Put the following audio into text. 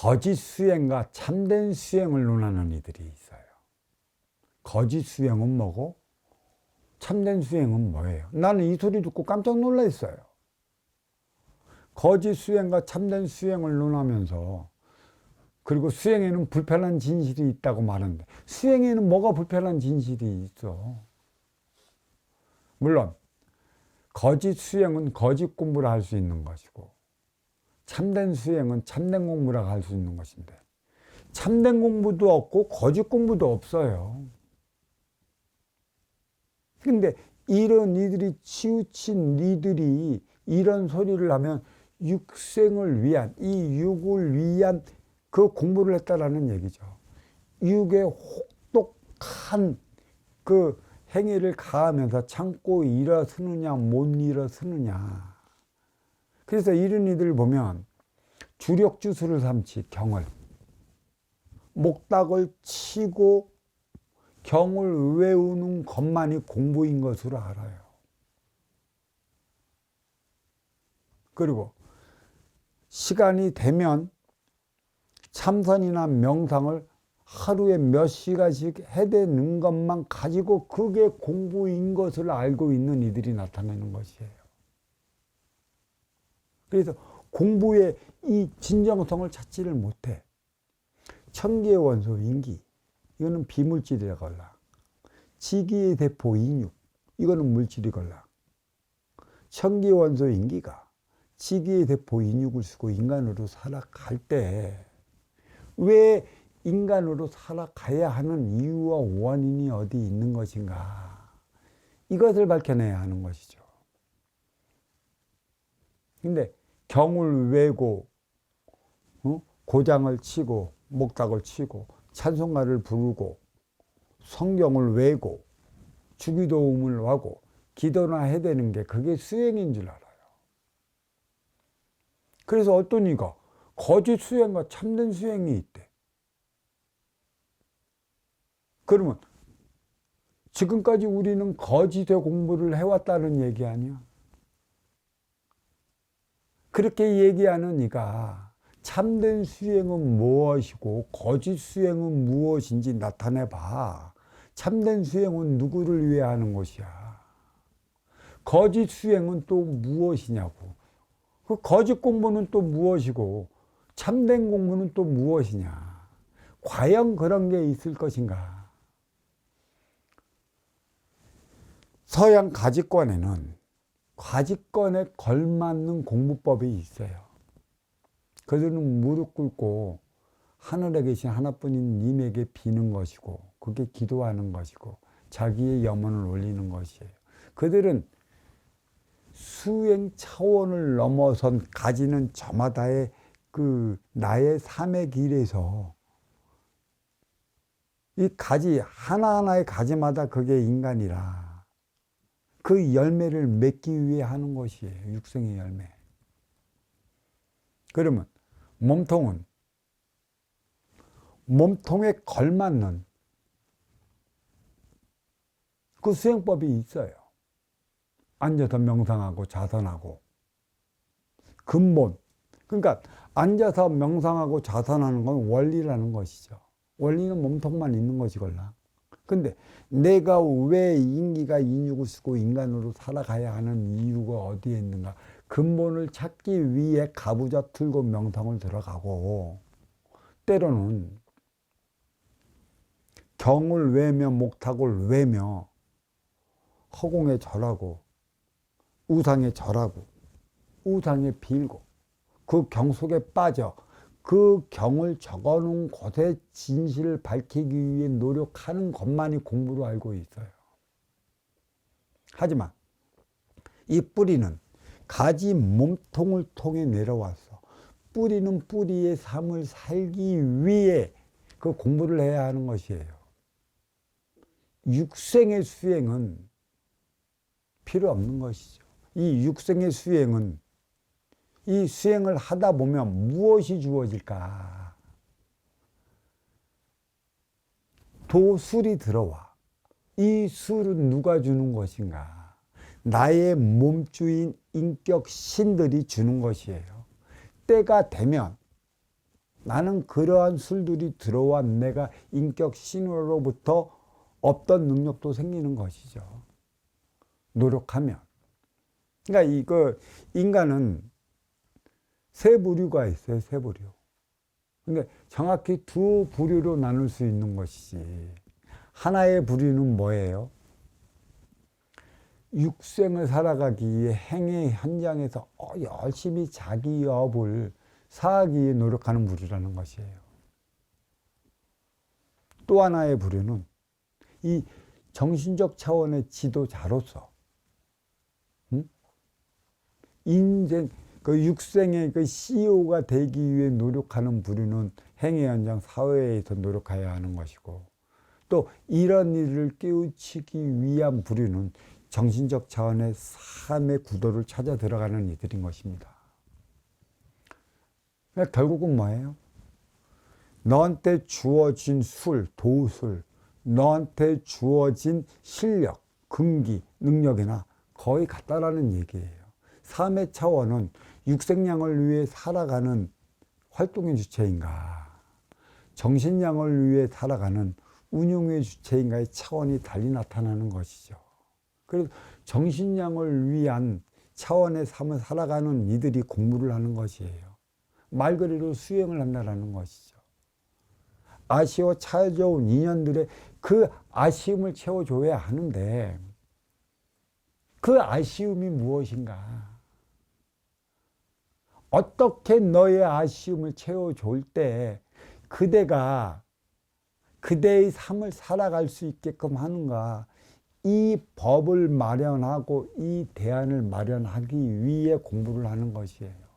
거짓 수행과 참된 수행을 논하는 이들이 있어요. 거짓 수행은 뭐고 참된 수행은 뭐예요? 나는 이 소리 듣고 깜짝 놀랐어요. 거짓 수행과 참된 수행을 논하면서 그리고 수행에는 불편한 진실이 있다고 말하는데 수행에는 뭐가 불편한 진실이 있어? 물론 거짓 수행은 거짓 공부를 할 수 있는 것이고 참된 수행은 참된 공부라고 할 수 있는 것인데 참된 공부도 없고 거짓 공부도 없어요. 근데 이런 이들이 치우친 이들이 이런 소리를 하면 육생을 위한 이 육을 위한 그 공부를 했다라는 얘기죠. 육의 혹독한 그 행위를 가하면서 참고 일어서느냐 못 일어서느냐. 그래서 이런 이들을 보면 주력주술을 삼지 경을 목닥을 치고 경을 외우는 것만이 공부인 것으로 알아요. 그리고 시간이 되면 참선이나 명상을 하루에 몇 시간씩 해대는 것만 가지고 그게 공부인 것을 알고 있는 이들이 나타나는 것이에요. 그래서 공부의 이 진정성을 찾지를 못해. 천기의 원소 인기, 이거는 비물질이라걸라. 지기의 대포 인육, 이거는 물질이걸라. 천기의 원소 인기가 지기의 대포 인육을 쓰고 인간으로 살아갈 때 왜 인간으로 살아가야 하는 이유와 원인이 어디 있는 것인가, 이것을 밝혀내야 하는 것이죠. 근데 경을 외고 고장을 치고 목닥을 치고 찬송가를 부르고 성경을 외고 주기도움을 하고 기도나 해대는 게 그게 수행인 줄 알아요. 그래서 어떤 이가 거짓 수행과 참된 수행이 있대. 그러면 지금까지 우리는 거짓의 공부를 해왔다는 얘기 아니야? 그렇게 얘기하는 이가 참된 수행은 무엇이고 거짓 수행은 무엇인지 나타내봐. 참된 수행은 누구를 위해 하는 것이야? 거짓 수행은 또 무엇이냐고. 그 거짓 공부는 또 무엇이고 참된 공부는 또 무엇이냐. 과연 그런 게 있을 것인가. 서양 가지권에는 가지권에 걸맞는 공부법이 있어요. 그들은 무릎 꿇고 하늘에 계신 하나뿐인 님에게 비는 것이고 그게 기도하는 것이고 자기의 염원을 올리는 것이에요. 그들은 수행 차원을 넘어선 가지는 저마다의 그 나의 삶의 길에서 이 가지 하나하나의 가지마다 그게 인간이라 그 열매를 맺기 위해 하는 것이에요. 육생의 열매. 그러면 몸통은 몸통에 걸맞는 그 수행법이 있어요. 앉아서 명상하고 자선하고 근본. 그러니까 앉아서 명상하고 자선하는 건 원리라는 것이죠. 원리는 몸통만 있는 것이걸라. 근데 내가 왜 인기가 인육을 쓰고 인간으로 살아가야 하는 이유가 어디에 있는가, 근본을 찾기 위해 가부좌 틀고 명상을 들어가고 때로는 경을 외며 목탁을 외며 허공에 절하고 우상에 절하고 우상에 빌고 그 경 속에 빠져 그 경을 적어놓은 곳의 진실을 밝히기 위해 노력하는 것만이 공부로 알고 있어요. 하지만 이 뿌리는 가지 몸통을 통해 내려와서 뿌리는 뿌리의 삶을 살기 위해 그 공부를 해야 하는 것이에요. 육생의 수행은 필요 없는 것이죠. 이 육생의 수행은 이 수행을 하다 보면 무엇이 주어질까? 도술이 들어와. 이 술은 누가 주는 것인가? 나의 몸주인 인격 신들이 주는 것이에요. 때가 되면 나는 그러한 술들이 들어와 내가 인격 신호로부터 없던 능력도 생기는 것이죠. 노력하면. 그러니까 이거 인간은 세 부류가 있어요. 세 부류. 근데 정확히 두 부류로 나눌 수 있는 것이지. 하나의 부류는 뭐예요? 육생을 살아가기 위해 행위 현장에서 열심히 자기 업을 사하기 위해 노력하는 부류라는 것이에요. 또 하나의 부류는 이 정신적 차원의 지도자로서 인생 그 육생의 그 CEO가 되기 위해 노력하는 부류는 행위 현장 사회에서 노력해야 하는 것이고, 또 이런 일을 깨우치기 위한 부류는 정신적 차원의 삶의 구도를 찾아 들어가는 이들인 것입니다. 그러니까 결국은 뭐예요? 너한테 주어진 술, 도술, 너한테 주어진 실력, 근기, 능력이나 거의 같다라는 얘기예요. 삶의 차원은 육생량을 위해 살아가는 활동의 주체인가, 정신량을 위해 살아가는 운용의 주체인가의 차원이 달리 나타나는 것이죠. 그래서 정신량을 위한 차원의 삶을 살아가는 이들이 공부를 하는 것이에요. 말 그대로 수행을 한다는 것이죠. 아쉬워 찾아온 인연들의 그 아쉬움을 채워줘야 하는데, 그 아쉬움이 무엇인가? 어떻게 너의 아쉬움을 채워줄 때 그대가 그대의 삶을 살아갈 수 있게끔 하는가? 이 법을 마련하고 이 대안을 마련하기 위해 공부를 하는 것이에요.